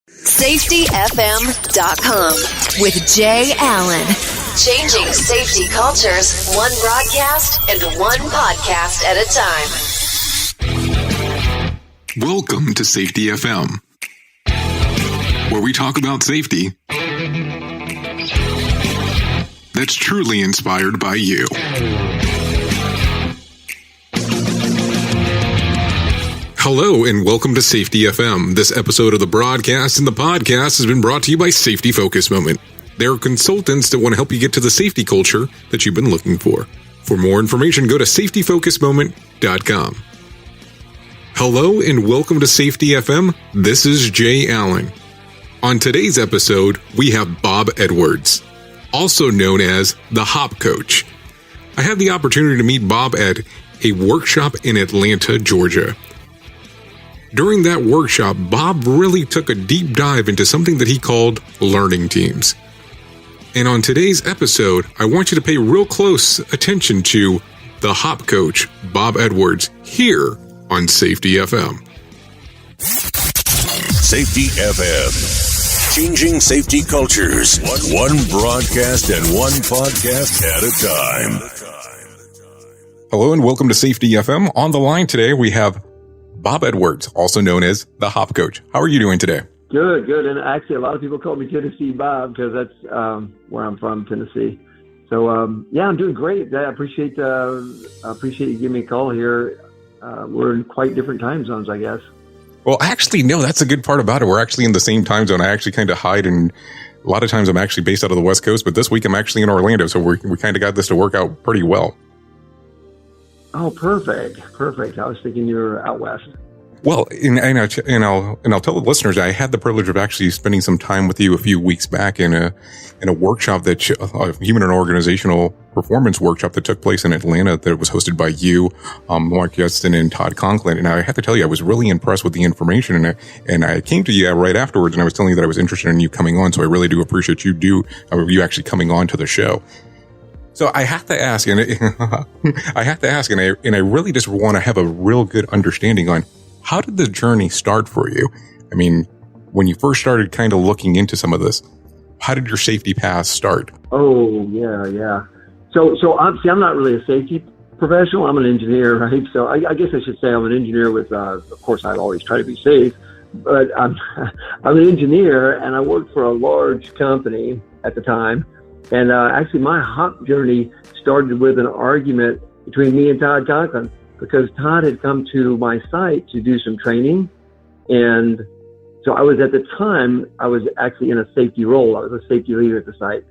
safetyfm.com with Jay Allen. Changing safety cultures, one broadcast and one podcast at a time. Welcome to Safety FM, where we talk about safety that's truly inspired by you. Hello and welcome to Safety FM. This episode of the broadcast and the podcast has been brought to you by Safety Focus Moment. They are consultants that want to help you get to the safety culture that you've been looking for. For more information, go to safetyfocusmoment.com. Hello and welcome to Safety FM. This is Jay Allen. On today's episode, we have Bob Edwards, also known as the Hop Coach. I had the opportunity to meet Bob at a workshop in Atlanta, Georgia. During that workshop, Bob really took a deep dive into something that he called learning teams. And on today's episode, I want you to pay real close attention to the Hop Coach, Bob Edwards, here on Safety FM. Safety FM. Changing safety cultures. One broadcast and one podcast at a time. Hello and welcome to Safety FM. On the line today, we have Bob Edwards, also known as the Hop Coach. How are you doing today? Good. And actually, a lot of people call me Tennessee Bob because that's where I'm from, Tennessee. So, I'm doing great. I appreciate you giving me a call here. We're in quite different time zones, I guess. Well, actually, no, that's a good part about it. We're actually in the same time zone. I actually kind of hide, and a lot of times I'm actually based out of the West Coast, but this week I'm actually in Orlando, so we kind of got this to work out pretty well. Oh, perfect. I was thinking you were out west. Well, and I'll tell the listeners, I had the privilege of actually spending some time with you a few weeks back in a workshop a human and organizational performance workshop that took place in Atlanta that was hosted by you, Mark Yeston, and Todd Conklin. And I have to tell you, I was really impressed with the information. And I came to you right afterwards, and I was telling you that I was interested in you coming on. So I really do appreciate you actually coming on to the show. So I have to ask, and I really just want to have a real good understanding on how did the journey start for you? I mean, when you first started kind of looking into some of this, how did your safety path start? Oh, yeah. So obviously I'm not really a safety professional. I'm an engineer, right? So I guess I should say I'm an engineer with, of course, I always try to be safe, but I'm an engineer and I worked for a large company at the time. And actually, my hop journey started with an argument between me and Todd Conklin because Todd had come to my site to do some training. And so I was actually in a safety role. I was a safety leader at the site.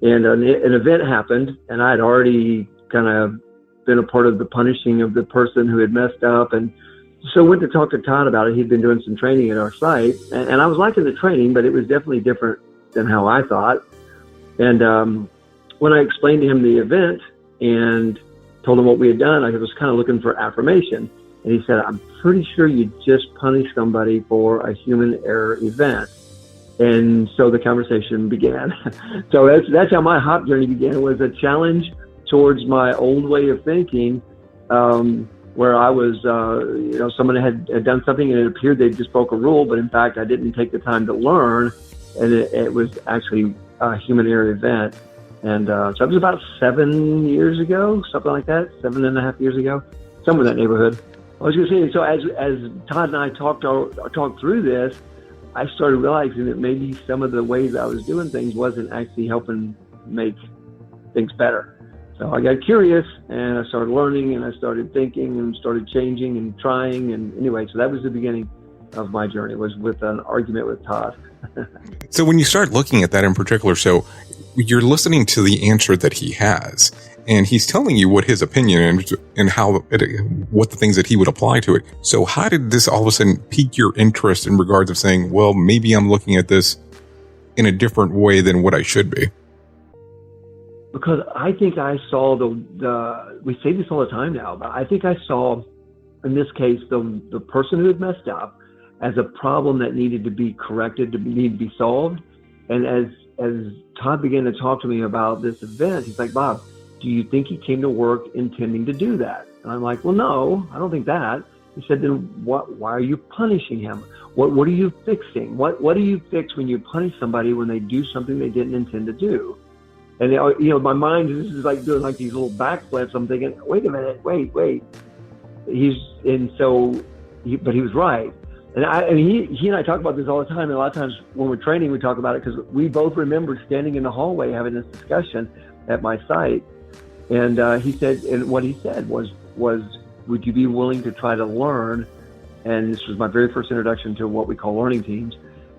And an event happened, and I had already kind of been a part of the punishing of the person who had messed up. And so I went to talk to Todd about it. He'd been doing some training at our site. And I was liking the training, but it was definitely different than how I thought. And when I explained to him the event and told him what we had done, I was kind of looking for affirmation. And he said, I'm pretty sure you just punished somebody for a human error event. And so the conversation began. So that's how my hop journey began. It was a challenge towards my old way of thinking, where I was, someone had done something and it appeared they just broke a rule, but in fact, I didn't take the time to learn. And it was actually a human error event. And so it was about 7 years ago, something like that, 7.5 years ago, somewhere in that neighborhood. I was going to say, so as Todd and I talked through this, I started realizing that maybe some of the ways I was doing things wasn't actually helping make things better. So I got curious and I started learning and I started thinking and started changing and trying. And anyway, so that was the beginning of my journey, was with an argument with Todd. So when you start looking at that in particular, so you're listening to the answer that he has, and he's telling you what his opinion and what the things that he would apply to it. So how did this all of a sudden pique your interest in regards of saying, well, maybe I'm looking at this in a different way than what I should be? Because I think I saw we say this all the time now, but I think I saw, in this case, the person who had messed up as a problem that needed to be corrected, needed to be solved. And as Todd began to talk to me about this event, he's like, Bob, do you think he came to work intending to do that? And I'm like, well, no, I don't think that. He said, then why are you punishing him? What are you fixing? What do you fix when you punish somebody when they do something they didn't intend to do? And, my mind is like doing like these little backflips. I'm thinking, wait a minute, wait. But he was right. And he and I talk about this all the time. And a lot of times when we're training, we talk about it because we both remember standing in the hallway having this discussion at my site. And he said, and what he said was, would you be willing to try to learn? And this was my very first introduction to what we call learning teams.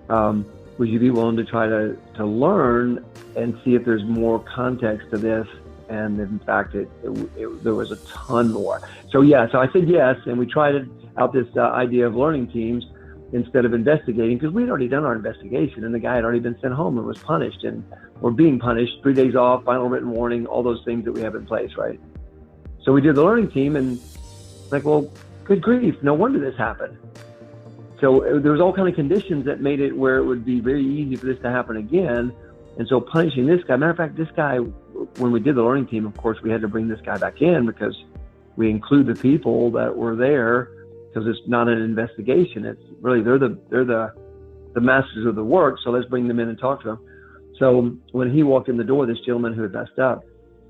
Would you be willing to try to learn and see if there's more context to this? And in fact, there was a ton more. So I said yes, and we tried out this idea of learning teams instead of investigating, because we'd already done our investigation, and the guy had already been sent home and was punished, and we're being punished, 3 days off, final written warning, all those things that we have in place, right? So we did the learning team, and like, well, good grief, no wonder this happened. So there was all kind of conditions that made it where it would be very easy for this to happen again. And so punishing this guy, matter of fact, this guy, when we did the learning team, of course, we had to bring this guy back in because we include the people that were there, because it's not an investigation. It's really, they're the masters of the work. So let's bring them in and talk to them. So when he walked in the door, this gentleman who had messed up,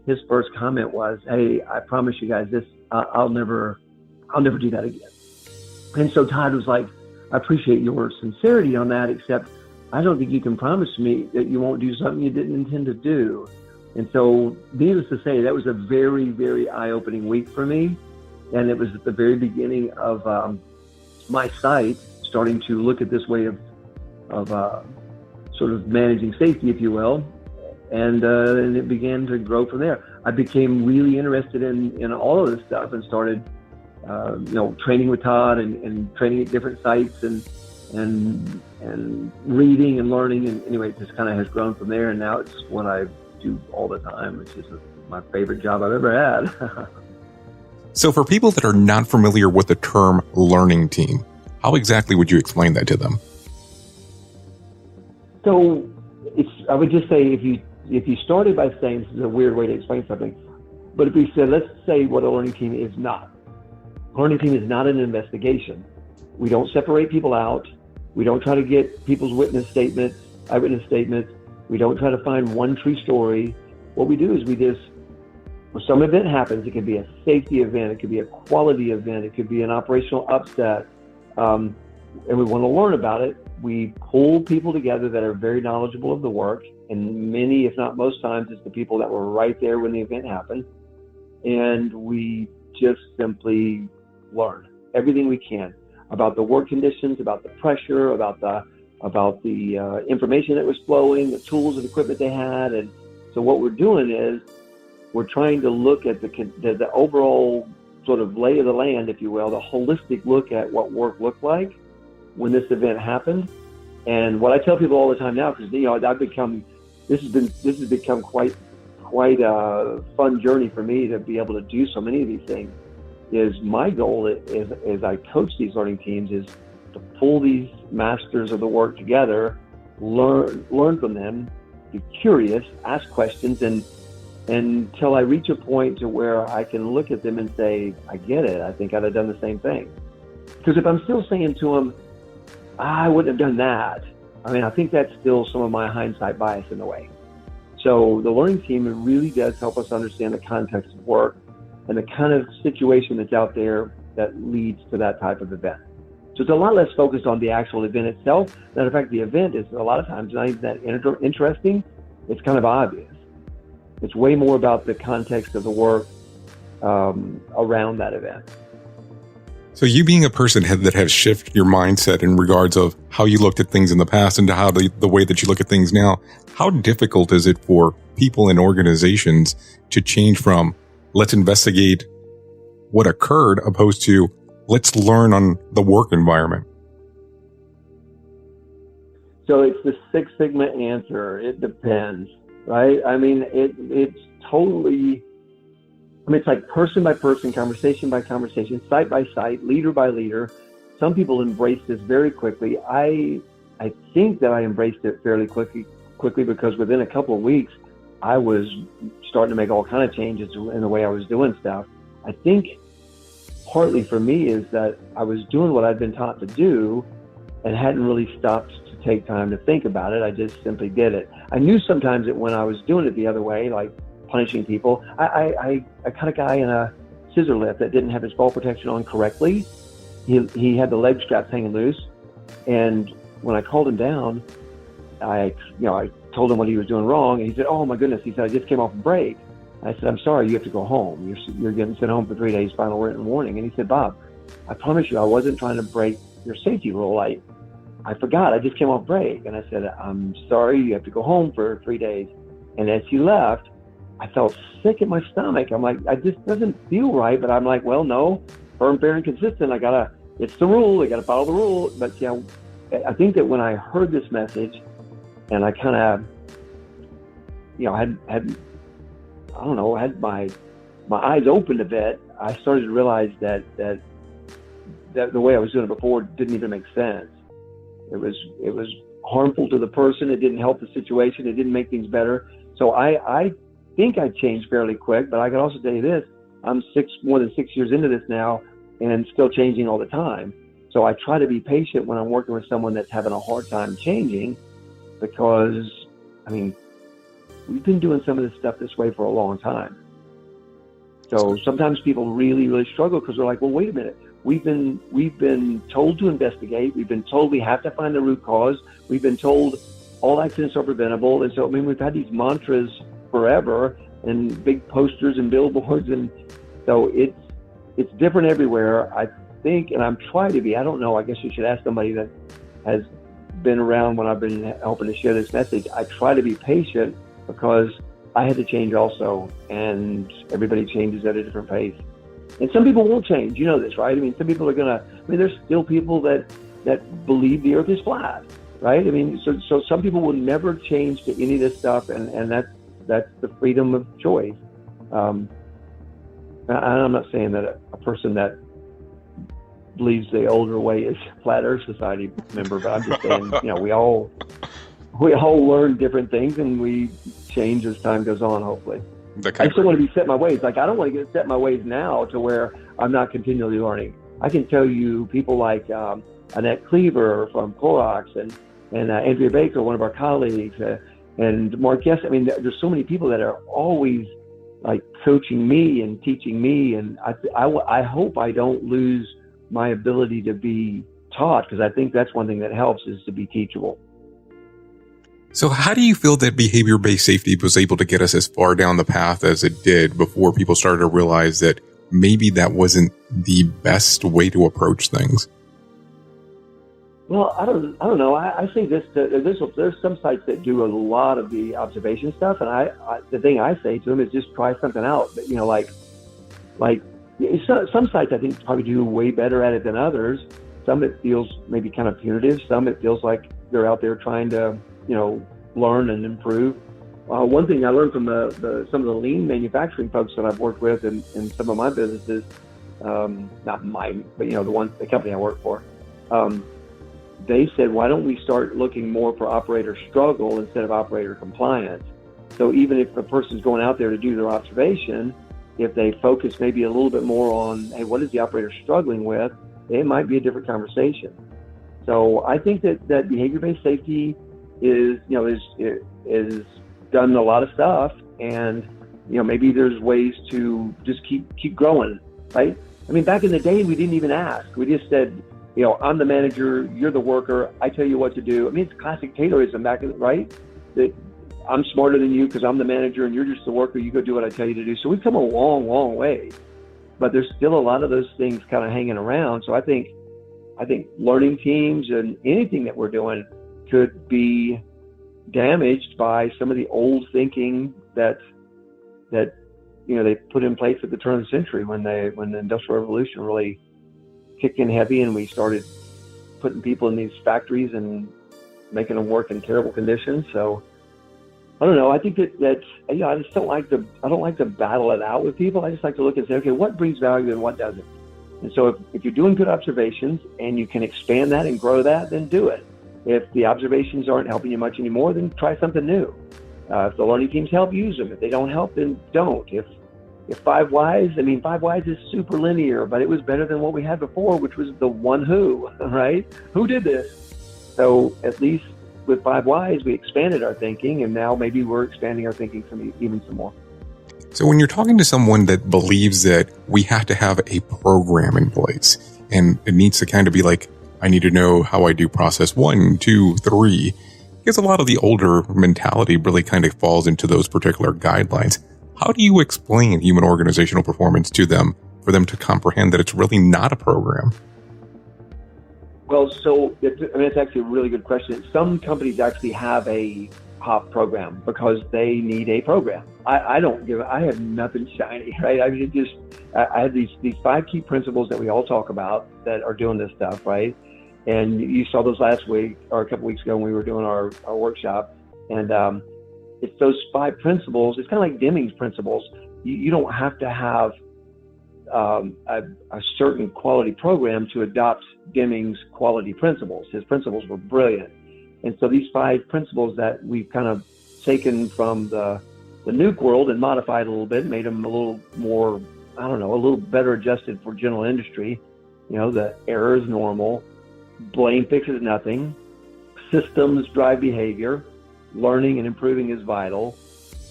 his first comment was, "Hey, I promise you guys this, I'll never do that again." And so Todd was like, "I appreciate your sincerity on that, except I don't think you can promise me that you won't do something you didn't intend to do." And so needless to say, that was a very, very eye-opening week for me. And it was at the very beginning of my site starting to look at this way of sort of managing safety, if you will. And it began to grow from there. I became really interested in all of this stuff and started training with Todd and training at different sites and reading and learning. And anyway, it just kind of has grown from there. And now it's what I do all the time, which is my favorite job I've ever had. So for people that are not familiar with the term learning team, how exactly would you explain that to them? So I would just say if you started by saying, this is a weird way to explain something, but if we said, let's say what a learning team is not. A learning team is not an investigation. We don't separate people out. We don't try to get people's eyewitness statements. We don't try to find one true story. What we do is when some event happens, it could be a safety event, it could be a quality event, it could be an operational upset, and we want to learn about it. We pull people together that are very knowledgeable of the work, and many, if not most times, it's the people that were right there when the event happened, and we just simply learn everything we can about the work conditions, about the pressure, about the information that was flowing, the tools and equipment they had. And so what we're doing is we're trying to look at the overall sort of lay of the land, if you will, the holistic look at what work looked like when this event happened. And what I tell people all the time now, because this has become quite a fun journey for me to be able to do so many of these things, is my goal is as I coach these learning teams is to pull these masters of the work together, learn from them, be curious, ask questions, and until I reach a point to where I can look at them and say, I get it, I think I'd have done the same thing. Because if I'm still saying to them, I wouldn't have done that, I think that's still some of my hindsight bias in a way. So the learning team really does help us understand the context of work and the kind of situation that's out there that leads to that type of event. So it's a lot less focused on the actual event itself. Matter of fact, the event is a lot of times not even that interesting. It's kind of obvious. It's way more about the context of the work around that event. So you being a person that has shifted your mindset in regards of how you looked at things in the past and to how the way that you look at things now, how difficult is it for people and organizations to change from let's investigate what occurred opposed to let's learn on the work environment? So it's the Six Sigma answer. It depends, right? It's totally, it's like person by person, conversation by conversation, site by site, leader by leader. Some people embrace this very quickly. I think that I embraced it fairly quickly because within a couple of weeks, I was starting to make all kind of changes in the way I was doing stuff. I think partly for me is that I was doing what I'd been taught to do and hadn't really stopped to take time to think about it. I just simply did it. I knew sometimes that when I was doing it the other way, like punishing people, I caught a guy in a scissor lift that didn't have his fall protection on correctly. He had the leg straps hanging loose, and when I called him down, I told him what he was doing wrong, and he said, "Oh my goodness," he said, "I just came off a break." I said, "I'm sorry, you have to go home. You're getting sent home for 3 days, final written warning." And he said, "Bob, I promise you, I wasn't trying to break your safety rule. I forgot. I just came off break." And I said, "I'm sorry, you have to go home for 3 days." And as he left, I felt sick in my stomach. I'm like, it just doesn't feel right. But I'm like, well, no, firm, fair, and consistent. It's the rule. I got to follow the rule. But I think that when I heard this message, and I kind of, had my eyes opened a bit, I started to realize that the way I was doing it before didn't even make sense. It was harmful to the person. It didn't help the situation. It didn't make things better. So I think I changed fairly quick, but I can also tell you this, I'm more than 6 years into this now and still changing all the time. So I try to be patient when I'm working with someone that's having a hard time changing, because, we've been doing some of this stuff this way for a long time. So sometimes people really, really struggle because they're like, well, wait a minute. We've been told to investigate. We've been told we have to find the root cause. We've been told all accidents are preventable. And so, we've had these mantras forever and big posters and billboards. And so it's different everywhere, I think, and I'm trying to be. I don't know. I guess you should ask somebody that has been around when I've been helping to share this message. I try to be patient because I had to change also, and everybody changes at a different pace. And some people won't change. You know this, right? Some people are there's still people that believe the earth is flat, right? So some people will never change to any of this stuff, and that's the freedom of choice. I'm not saying that a person that believes the older way is Flat Earth Society member, but I'm just saying, we all learn different things, and we change as time goes on, hopefully. I still want to be set in my ways. Like, I don't want to get set in my ways now to where I'm not continually learning. I can tell you people like Annette Cleaver from Clorox and Andrea Baker, one of our colleagues, and Mark Guest. There's so many people that are always like coaching me and teaching me, and I hope I don't lose my ability to be taught, because I think that's one thing that helps, is to be teachable. So how do you feel that behavior-based safety was able to get us as far down the path as it did before people started to realize that maybe that wasn't the best way to approach things? Well, I don't know. I say this, there's some sites that do a lot of the observation stuff, and the thing I say to them is just try something out. But, some sites I think probably do way better at it than others. Some it feels maybe kind of punitive. Some it feels like they're out there trying to, learn and improve. One thing I learned from some of the lean manufacturing folks that I've worked with in some of my businesses, not mine, but the company I work for, they said, why don't we start looking more for operator struggle instead of operator compliance? So even if a person's going out there to do their observation, if they focus maybe a little bit more on, hey, what is the operator struggling with, it might be a different conversation. So I think that behavior-based safety is done a lot of stuff, and maybe there's ways to just keep growing, right? Back in the day, we didn't even ask. We just said, I'm the manager, you're the worker, I tell you what to do. It's classic Taylorism back in, right? That I'm smarter than you because I'm the manager and you're just the worker, you go do what I tell you to do. So we've come a long, long way, but there's still a lot of those things kind of hanging around. So I think learning teams and anything that we're doing could be damaged by some of the old thinking that they put in place at the turn of the century when the Industrial Revolution really kicked in heavy, and we started putting people in these factories and making them work in terrible conditions. So I don't know. I think that I just don't like to battle it out with people. I just like to look and say, okay, what brings value and what doesn't. And so if you're doing good observations and you can expand that and grow that, then do it. If the observations aren't helping you much anymore, then try something new. If the learning teams help, use them. If they don't help, then don't. If 5 whys, I mean, 5 whys is super linear, but it was better than what we had before, which was the one who, right? Who did this? So at least with 5 whys, we expanded our thinking, and now maybe we're expanding our thinking even some more. So when you're talking to someone that believes that we have to have a program in place, and it needs to kind of be like, I need to know how I do process 1, 2, 3, because a lot of the older mentality really kind of falls into those particular guidelines. How do you explain human organizational performance to them for them to comprehend that it's really not a program? Well, so it's actually a really good question. Some companies actually have a HOP program because they need a program. I have nothing shiny, right? I mean, I have these 5 key principles that we all talk about that are doing this stuff, right? And you saw those last week or a couple weeks ago when we were doing our workshop. And it's those 5 principles. It's kind of like Deming's principles. You don't have to have a certain quality program to adopt Deming's quality principles. His principles were brilliant. And so these 5 principles that we've kind of taken from the nuke world and modified a little bit, made them a little more, a little better adjusted for general industry. The error is normal, blame fixes nothing, systems drive behavior, learning and improving is vital,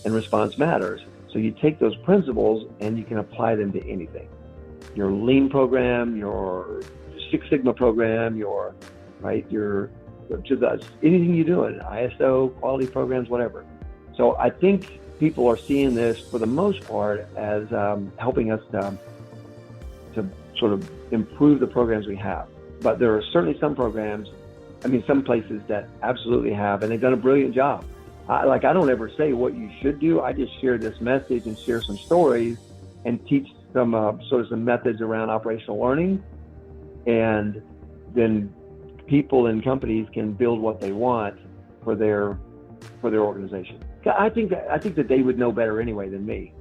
and response matters. So you take those principles and you can apply them to anything. Your lean program, your Six Sigma program, anything you do, ISO, quality programs, whatever. So I think people are seeing this for the most part as helping us to sort of improve the programs we have. But there are certainly some programs, some places that absolutely have, and they've done a brilliant job. I don't ever say what you should do. I just share this message and share some stories and teach some some methods around operational learning, and then people and companies can build what they want for their organization. I think that they would know better anyway than me.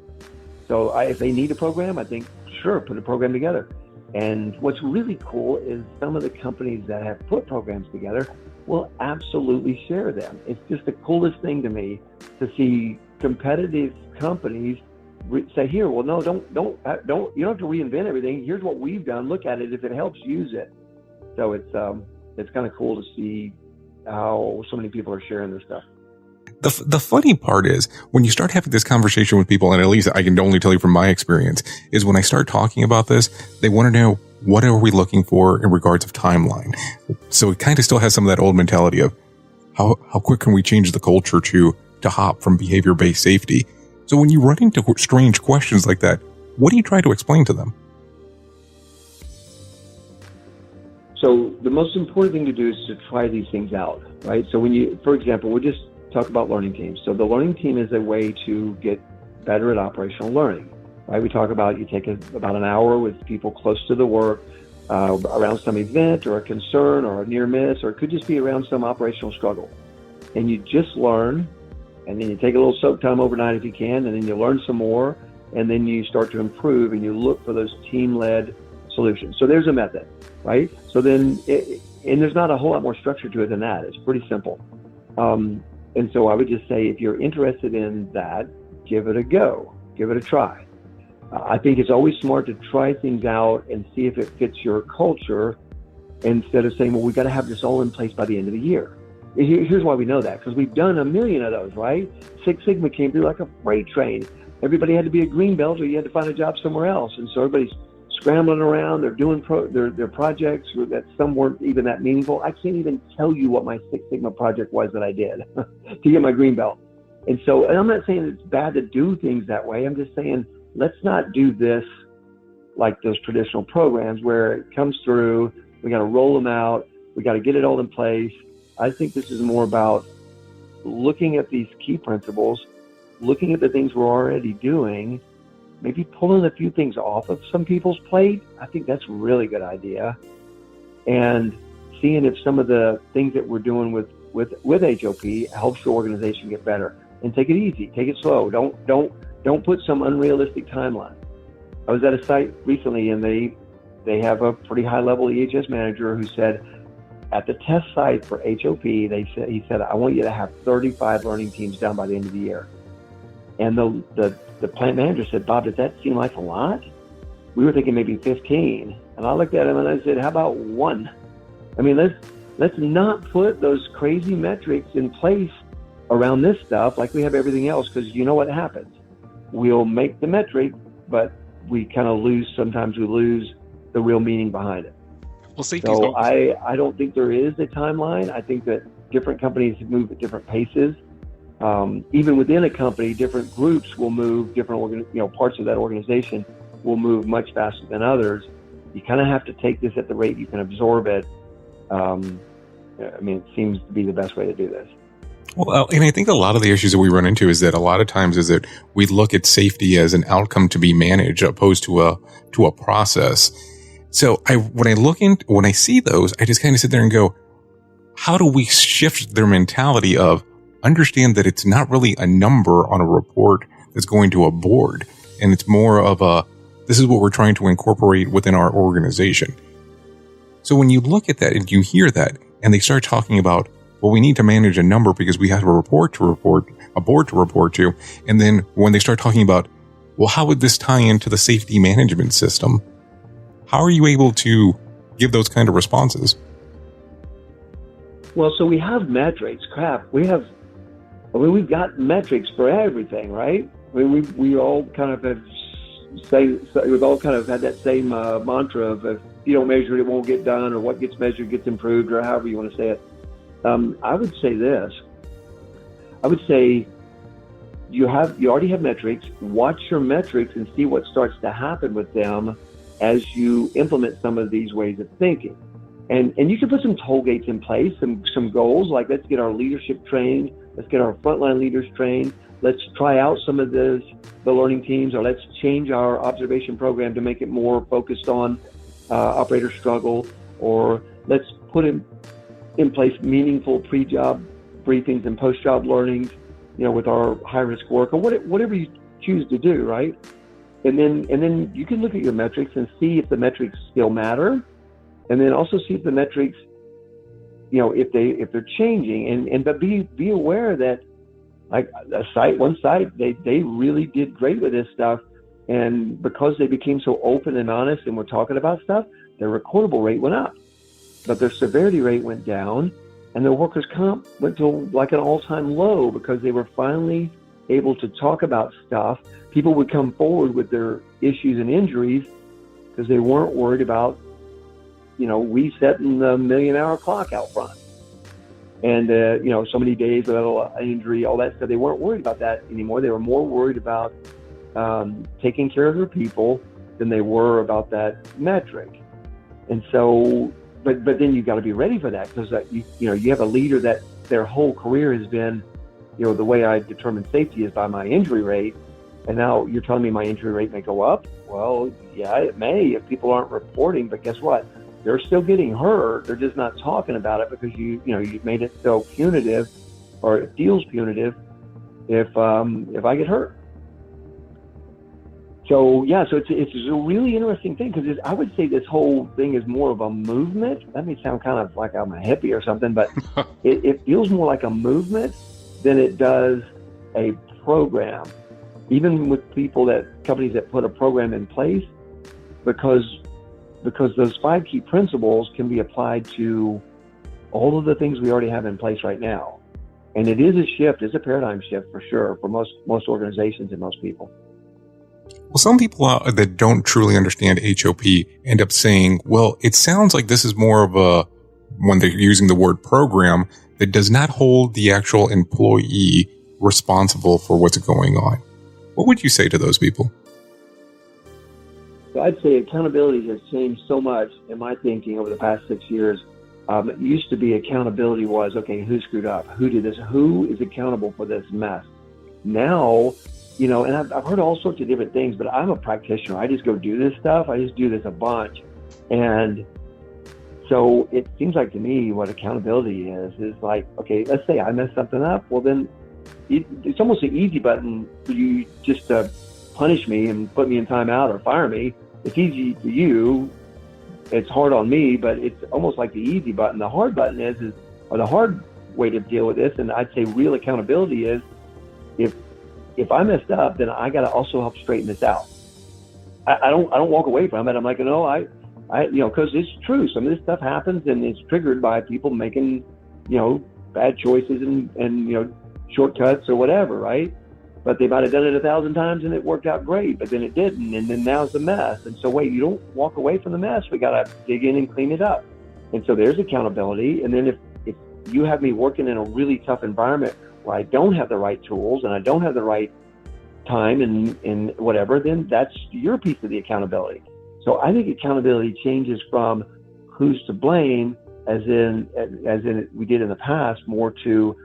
So if they need a program, I think, sure, put a program together. And what's really cool is some of the companies that have put programs together will absolutely share them. It's just the coolest thing to me to see competitive companies say, here, well, no, don't, you don't have to reinvent everything. Here's what we've done. Look at it. If it helps, use it. So it's kind of cool to see how so many people are sharing this stuff. The funny part is when you start having this conversation with people, and at least I can only tell you from my experience, is when I start talking about this, they want to know, what are we looking for in regards of timeline? So it kind of still has some of that old mentality of how quick can we change the culture to hop from behavior-based safety? So when you run into strange questions like that, what do you try to explain to them? So the most important thing to do is to try these things out, right? So for example, we'll just talk about learning teams. So the learning team is a way to get better at operational learning, right? We talk about you take about an hour with people close to the work around some event or a concern or a near miss, or it could just be around some operational struggle. And you just learn, and then you take a little soak time overnight if you can, and then you learn some more, and then you start to improve and you look for those team-led solutions. So there's a method, right? So then, and there's not a whole lot more structure to it than that. It's pretty simple. And so I would just say, if you're interested in that, give it a go, give it a try. I think it's always smart to try things out and see if it fits your culture, instead of saying, well, we've got to have this all in place by the end of the year. Here's why we know that, because we've done a million of those, right? Six Sigma came through like a freight train. Everybody had to be a green belt or you had to find a job somewhere else. And so everybody's scrambling around. They're doing their projects that some weren't even that meaningful. I can't even tell you what my Six Sigma project was that I did to get my green belt. And I'm not saying it's bad to do things that way. I'm just saying, let's not do this like those traditional programs where it comes through, we got to roll them out, we got to get it all in place. I think this is more about looking at these key principles, looking at the things we're already doing, maybe pulling a few things off of some people's plate. I think that's a really good idea. And seeing if some of the things that we're doing with HOP helps your organization get better. And take it easy, take it slow. Don't put some unrealistic timeline. I was at a site recently, and they have a pretty high level EHS manager who said, at the test site for HOP, he said, I want you to have 35 learning teams done by the end of the year. And the plant manager said, Bob, does that seem like a lot? We were thinking maybe 15. And I looked at him and I said, how about 1? I mean, let's not put those crazy metrics in place around this stuff like we have everything else, because you know what happens. We'll make the metric, but we kind of sometimes we lose the real meaning behind it. Well, safety. So I don't think there is a timeline. I think that different companies move at different paces. Even within a company, different groups will move, different parts of that organization will move much faster than others. You kind of have to take this at the rate you can absorb it. I mean, it seems to be the best way to do this. Well, and I think a lot of the issues that we run into is that a lot of times is that we look at safety as an outcome to be managed opposed to a process. So when I see those, I just kind of sit there and go, how do we shift their mentality of understand that it's not really a number on a report that's going to a board, and it's more of this is what we're trying to incorporate within our organization. So when you look at that and you hear that, and they start talking about, well, we need to manage a number because we have a board to report to, and then when they start talking about, well, how would this tie into the safety management system? How are you able to give those kind of responses? Well, so we have metrics. We've got metrics for everything, right? We all kind of we've all kind of had that same mantra of if you don't measure it, it won't get done, or what gets measured gets improved, or however you want to say it. I would say this. I would say you already have metrics. Watch your metrics and see what starts to happen with them as you implement some of these ways of thinking. And you can put some toll gates in place, some goals, like let's get our leadership trained, let's get our frontline leaders trained, let's try out some of the learning teams, or let's change our observation program to make it more focused on operator struggle, or let's put in place meaningful pre-job briefings and post-job learnings, with our high-risk work, or whatever you choose to do, right? And then you can look at your metrics and see if the metrics still matter, and then also see if the metrics, if they're changing, but be aware that like one site, they really did great with this stuff, and because they became so open and honest and were talking about stuff, their recordable rate went up, but their severity rate went down, and their workers' comp went to like an all-time low because they were finally able to talk about stuff. People would come forward with their issues and injuries because they weren't worried about, we setting the million-hour clock out front. And, so many days without an injury, all that stuff. They weren't worried about that anymore. They were more worried about taking care of their people than they were about that metric. And so, but then you got to be ready for that, because you have a leader that their whole career has been, the way I determine safety is by my injury rate. And now you're telling me my injury rate may go up? Well, yeah, it may if people aren't reporting, but guess what? They're still getting hurt. They're just not talking about it because you've made it so punitive, or it feels punitive if I get hurt. So yeah, so it's a really interesting thing, because I would say this whole thing is more of a movement. That may sound kind of like I'm a hippie or something, but it feels more like a movement than it does a program. Even with companies that put a program in place, because those 5 key principles can be applied to all of the things we already have in place right now. And it is a shift, it's a paradigm shift for sure for most organizations and most people. Well, some people that don't truly understand HOP end up saying, well, it sounds like this is more of when they're using the word program, that does not hold the actual employee responsible for what's going on. What would you say to those people? So I'd say accountability has changed so much in my thinking over the past 6 years. It used to be accountability was, okay, who screwed up? Who did this? Who is accountable for this mess? Now, and I've heard all sorts of different things, but I'm a practitioner. I just go do this stuff. I just do this a bunch. And so it seems like to me what accountability is like, okay, let's say I mess something up. Well, then it's almost an easy button for you just to punish me and put me in timeout or fire me. It's easy for you. It's hard on me, but it's almost like the easy button. The hard button or the hard way to deal with this, and I'd say real accountability is if if I messed up, then I got to also help straighten this out. I don't walk away from it. I'm like, no, I because it's true. Some of this stuff happens, and it's triggered by people making, bad choices and shortcuts or whatever, right? But they might have done it 1,000 times and it worked out great, but then it didn't, and then now it's a mess. And so wait, you don't walk away from the mess. We got to dig in and clean it up. And so there's accountability. And then if you have me working in a really tough environment where I don't have the right tools and I don't have the right time and whatever, then that's your piece of the accountability. So I think accountability changes from who's to blame, as in we did in the past, more to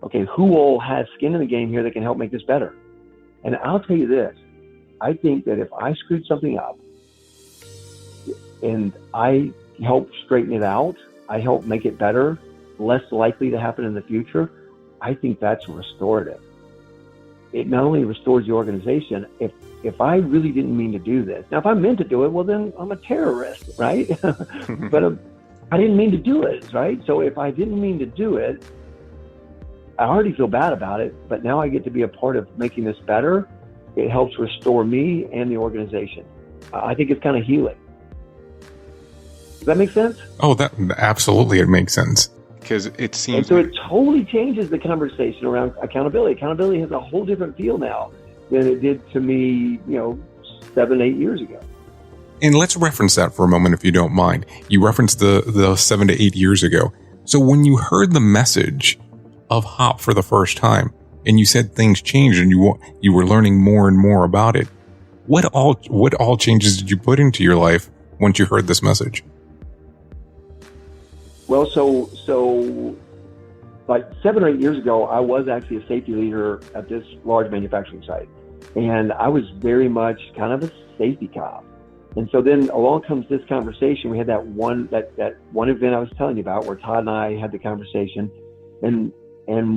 okay, who all has skin in the game here that can help make this better? And I'll tell you this, I think that if I screwed something up and I help straighten it out, I help make it better, less likely to happen in the future, I think that's restorative. It not only restores the organization, if I really didn't mean to do this. Now, if I meant to do it, well, then I'm a terrorist, right? But I didn't mean to do it, right? So if I didn't mean to do it, I already feel bad about it, but now I get to be a part of making this better. It helps restore me and the organization. I think it's kind of healing. Does that make sense? Oh, that absolutely, it makes sense. Because it seems. And so it totally changes the conversation around accountability. Accountability has a whole different feel now than it did to me, 7, 8 years ago. And let's reference that for a moment, if you don't mind. You referenced the 7 to 8 years ago. So when you heard the message of HOP for the first time, and you said things changed, and you were learning more and more about it, what all changes did you put into your life once you heard this message? Well, so like 7 or 8 years ago, I was actually a safety leader at this large manufacturing site, and I was very much kind of a safety cop. And so then along comes this conversation. We had that one event I was telling you about, where Todd and I had the conversation, and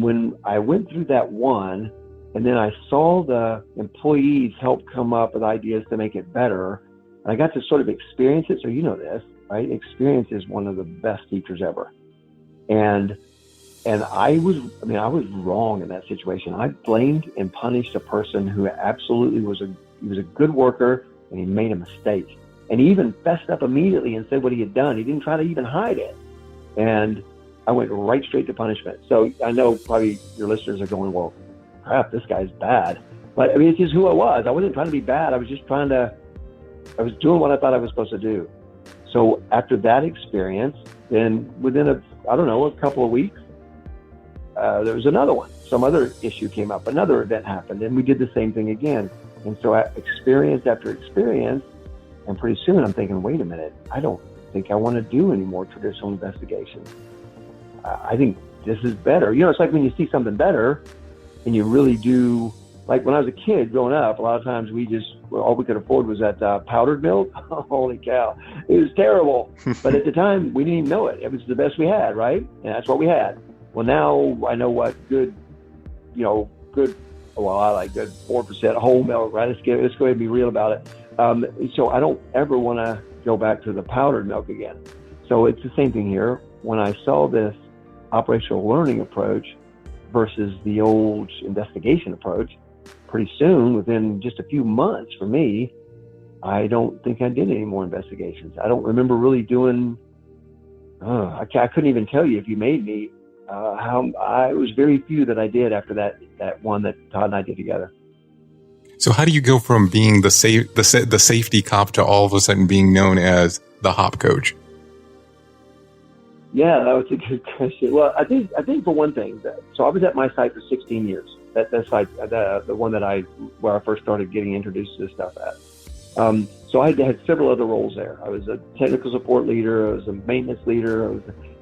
when I went through that one, and then I saw the employees help come up with ideas to make it better, and I got to sort of experience it. So you know this, right? Experience is one of the best teachers ever. And I was wrong in that situation. I blamed and punished a person who absolutely was a good worker, and he made a mistake. And he even fessed up immediately and said what he had done. He didn't try to even hide it. And I went right straight to punishment. So I know probably your listeners are going, well, crap, this guy's bad. But I mean, it's just who I was. I wasn't trying to be bad. I was just I was doing what I thought I was supposed to do. So after that experience, then within a couple of weeks, there was another one. Some other issue came up, another event happened, and we did the same thing again. And so experience after experience, and pretty soon I'm thinking, wait a minute, I don't think I want to do any more traditional investigations. I think this is better. It's like when you see something better and you really do. Like when I was a kid growing up, a lot of times all we could afford was that powdered milk. Holy cow. It was terrible. But at the time, we didn't even know it. It was the best we had, right? And that's what we had. Well, now I know what good, I like good 4% whole milk, right? Let's go ahead and be real about it. So I don't ever want to go back to the powdered milk again. So it's the same thing here. When I saw this operational learning approach versus the old investigation approach, pretty soon, within just a few months for me, I don't think I did any more investigations. I don't remember really doing, I couldn't even tell you if you made me, it was very few that I did after that one that Todd and I did together. So how do you go from being the safety cop to all of a sudden being known as the HOP coach? Yeah, that was a good question. Well, I think for one thing, so I was at my site for 16 years. That site, the one where I first started getting introduced to this stuff at. So I had several other roles there. I was a technical support leader. I was a maintenance leader.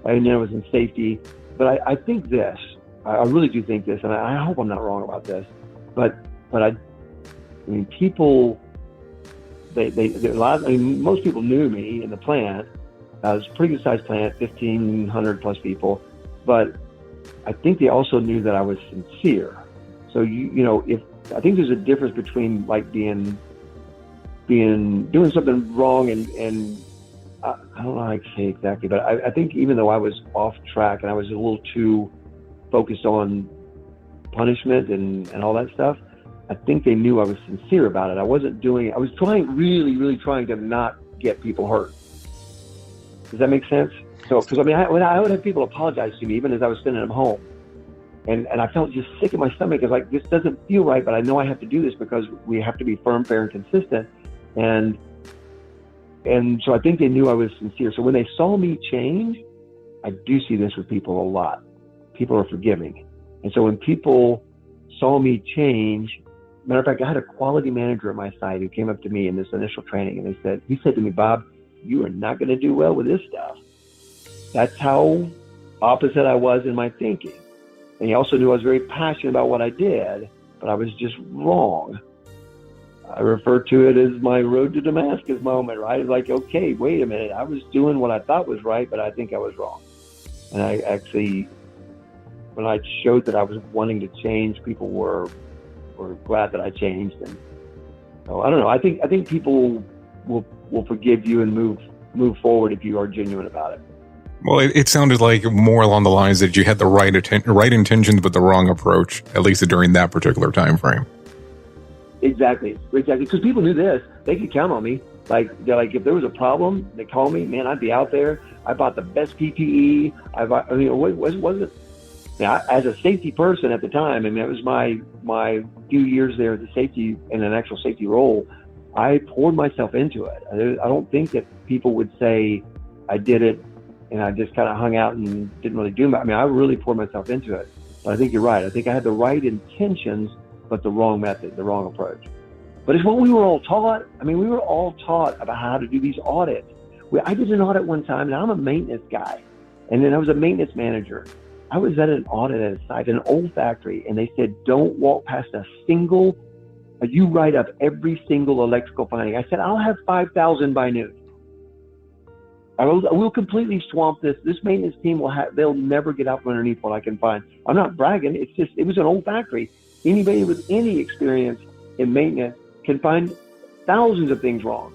I was in safety. But I think this. I really do think this, and I hope I'm not wrong about this. But I mean, people. Most people knew me in the plant. It was a pretty good sized plant, 1,500 plus people, but I think they also knew that I was sincere. So I think there's a difference between like doing something wrong and I don't know how to say exactly, but I think even though I was off track and I was a little too focused on punishment and all that stuff, I think they knew I was sincere about it. I wasn't doing it. I was really trying to not get people hurt. Does that make sense? So, because I would have people apologize to me even as I was sending them home. And I felt just sick in my stomach. It's like, this doesn't feel right, but I know I have to do this because we have to be firm, fair, and consistent. And so I think they knew I was sincere. So when they saw me change, I do see this with people a lot. People are forgiving. And so when people saw me change, matter of fact, I had a quality manager at my site who came up to me in this initial training, and he said to me, Bob, you are not going to do well with this stuff. That's how opposite I was in my thinking. And he also knew I was very passionate about what I did, but I was just wrong. I refer to it as my road to Damascus moment, right? It's like, okay, wait a minute. I was doing what I thought was right, but I think I was wrong. And I actually, when I showed that I was wanting to change, people were glad that I changed. And so I don't know. I think people will forgive you and move forward if you are genuine about it. Well, it sounded like more along the lines that you had the right intentions, but the wrong approach, at least during that particular time frame. Exactly. Because people knew this. They could count on me. Like if there was a problem, they call me. Man, I'd be out there. I bought the best PPE. Wasn't as a safety person at the time. I mean, it was my few years there as a safety in an actual safety role. I poured myself into it. I don't think that people would say I did it and I just kind of hung out and didn't really do much. I mean, I really poured myself into it. But I think you're right. I think I had the right intentions, but the wrong method, the wrong approach. But it's what we were all taught. I mean, we were all taught about how to do these audits. I did an audit one time, and I'm a maintenance guy. And then I was a maintenance manager. I was at an audit at a site, an old factory, and they said, don't walk past you write up every single electrical finding. I said, I'll have 5,000 by noon. I will completely swamp this. This maintenance team they'll never get out from underneath what I can find. I'm not bragging. It's just, it was an old factory. Anybody with any experience in maintenance can find thousands of things wrong.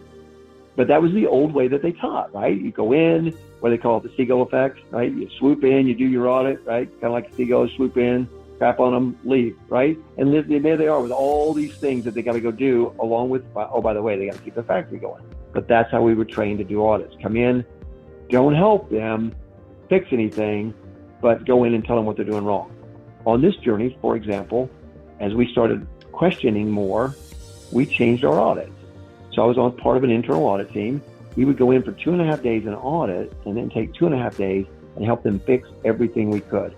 But that was the old way that they taught, right? You go in, what they call it, the seagull effect, right? You swoop in, you do your audit, right? Kind of like the seagulls swoop in, crap on them, leave, right? And there they are with all these things that they got to go do, along with, oh, by the way, they got to keep the factory going. But that's how we were trained to do audits. Come in, don't help them fix anything, but go in and tell them what they're doing wrong. On this journey, for example, as we started questioning more, we changed our audits. So I was on part of an internal audit team. We would go in for 2.5 days in an audit and then take 2.5 days and help them fix everything we could.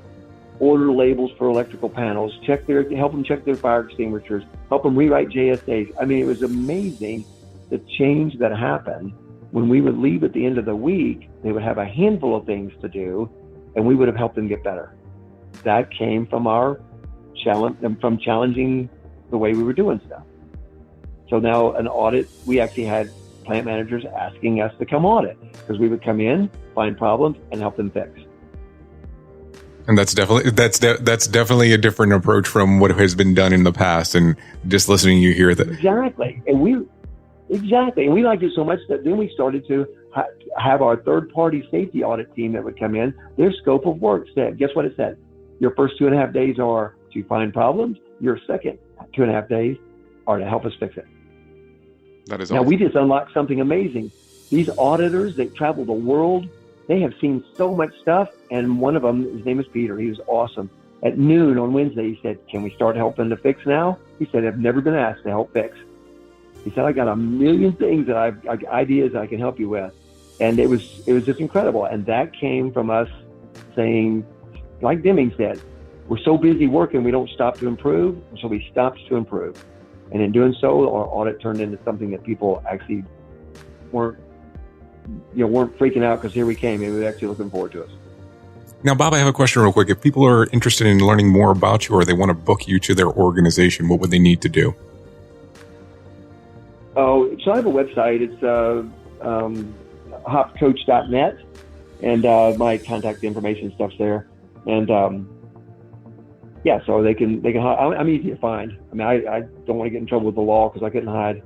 Order labels for electrical panels, help them check their fire extinguishers, help them rewrite JSAs. I mean, it was amazing the change that happened. When we would leave at the end of the week, they would have a handful of things to do, and we would have helped them get better. That came from our challenging the way we were doing stuff. So now an audit, we actually had plant managers asking us to come audit because we would come in, find problems, and help them fix. And that's definitely a different approach from what has been done in the past. And just listening to you hear that. Exactly. And we liked it so much that then we started to have our third-party safety audit team that would come in. Their scope of work said, guess what it said? Your first 2.5 days are to find problems. Your second 2.5 days are to help us fix it. That is now, awesome. we just unlocked something amazing. These auditors that travel the world, they have seen so much stuff. And one of them, his name is Peter. He was awesome. At noon on Wednesday, he said, can we start helping to fix now? He said, I've never been asked to help fix. He said, I got a million things that ideas I can help you with. And it was just incredible. And that came from us saying, like Deming said, we're so busy working, we don't stop to improve. So we stopped to improve. And in doing so, our audit turned into something that people actually weren't freaking out because here we came and we were actually looking forward to us. Now, Bob, I have a question real quick. If people are interested in learning more about you or they want to book you to their organization, what would they need to do? Oh, so I have a website. It's hopcoach.net, and my contact information stuff's there. And so they can. I'm easy to find. I mean, I don't want to get in trouble with the law because I couldn't hide.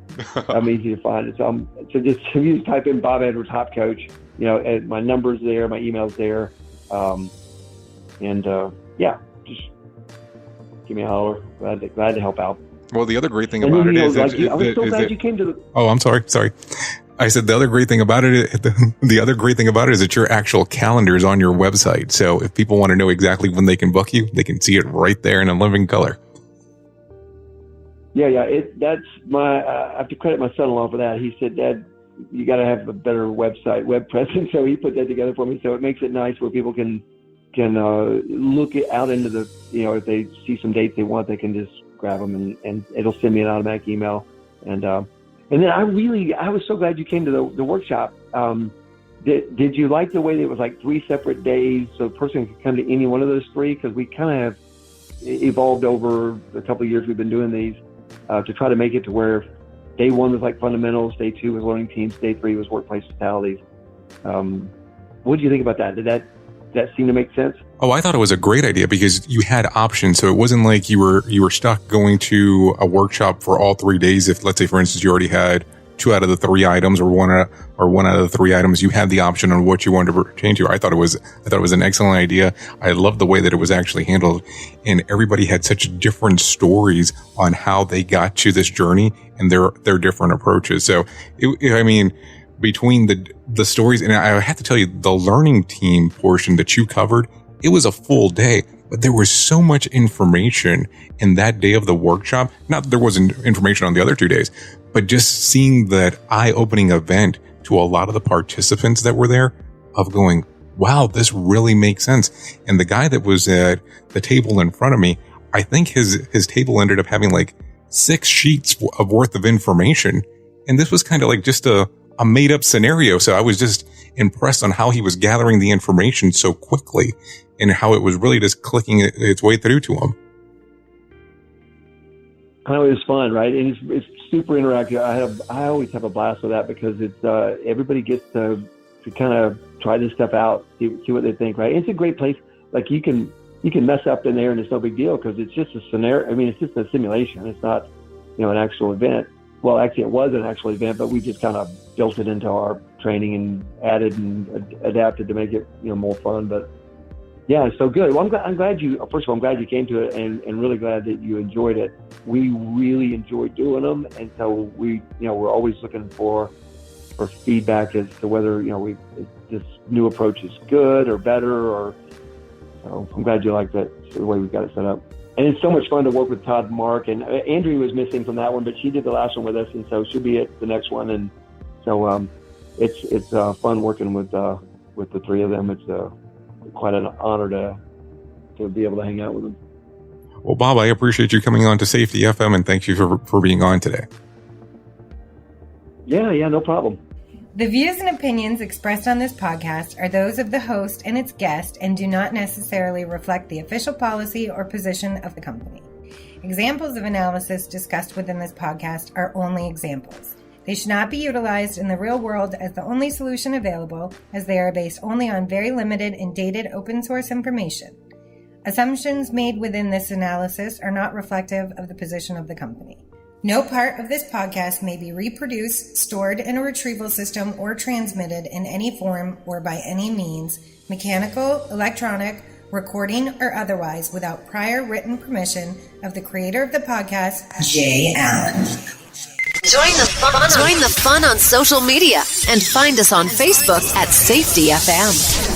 I'm easy to find. So just you just type in Bob Edwards Hop Coach. And my number's there, my email's there, just give me a holler. Glad to help out. Well, the other great thing about it is, I was so glad you came to the. Oh, I'm sorry. I said the other great thing about it. The other great thing about it is that your actual calendar is on your website. So if people want to know exactly when they can book you, they can see it right there in a living color. Yeah. That's my. I have to credit my son-in-law for that. He said, "Dad, you got to have a better web presence." So he put that together for me. So it makes it nice where people can look out into the, if they see some dates they want, they can just grab them and it'll send me an automatic email. And then I was so glad you came to the workshop. Did you like the way that it was like 3 separate days so a person could come to any one of those 3? Because we kind of have evolved over the couple of years we've been doing these to try to make it to where day 1 was like fundamentals, day 2 was learning teams, day 3 was workplace fatalities. What did you think about that? Did that seem to make sense? Oh, I thought it was a great idea because you had options. So it wasn't like you were stuck going to a workshop for all 3 days. If, let's say, for instance, you already had 2 out of the 3 items or one out of the 3 items, you had the option on what you wanted to pertain to. I thought it was an excellent idea. I loved the way that it was actually handled, and everybody had such different stories on how they got to this journey and their different approaches. So between the stories, and I have to tell you, the learning team portion that you covered, it was a full day, but there was so much information in that day of the workshop. Not that there wasn't information on the other 2 days, but just seeing that eye-opening event to a lot of the participants that were there of going, wow, this really makes sense. And the guy that was at the table in front of me, I think his table ended up having like 6 sheets of worth of information. And this was kind of like just a made up scenario. So I was just impressed on how he was gathering the information so quickly and how it was really just clicking its way through to him. I know, it was fun, right? And it's super interactive. I always have a blast with that because it's everybody gets to kind of try this stuff out, see what they think, right? It's a great place. Like you can mess up in there and it's no big deal because it's just a scenario. I mean, it's just a simulation. It's not, an actual event. Well, actually, it was an actual event, but we just kind of built it into our training and added and adapted to make it, more fun. But yeah, it's so good. Well, I'm glad you came to it and really glad that you enjoyed it. We really enjoyed doing them. And so we're always looking for feedback as to whether, this new approach is good or better, so I'm glad you like that, the way we've got it set up. And it's so much fun to work with Todd and Mark, and Andrea was missing from that one, but she did the last one with us, and so she'll be at the next one. And so it's fun working with the 3 of them. It's quite an honor to be able to hang out with them. Well, Bob, I appreciate you coming on to Safety FM, and thank you for being on today. Yeah, no problem. The views and opinions expressed on this podcast are those of the host and its guest and do not necessarily reflect the official policy or position of the company. Examples of analysis discussed within this podcast are only examples. They should not be utilized in the real world as the only solution available, as they are based only on very limited and dated open source information. Assumptions made within this analysis are not reflective of the position of the company. No part of this podcast may be reproduced, stored in a retrieval system, or transmitted in any form or by any means, mechanical, electronic, recording, or otherwise, without prior written permission of the creator of the podcast, Jay Allen. Join the fun on social media and find us on Facebook at Safety FM.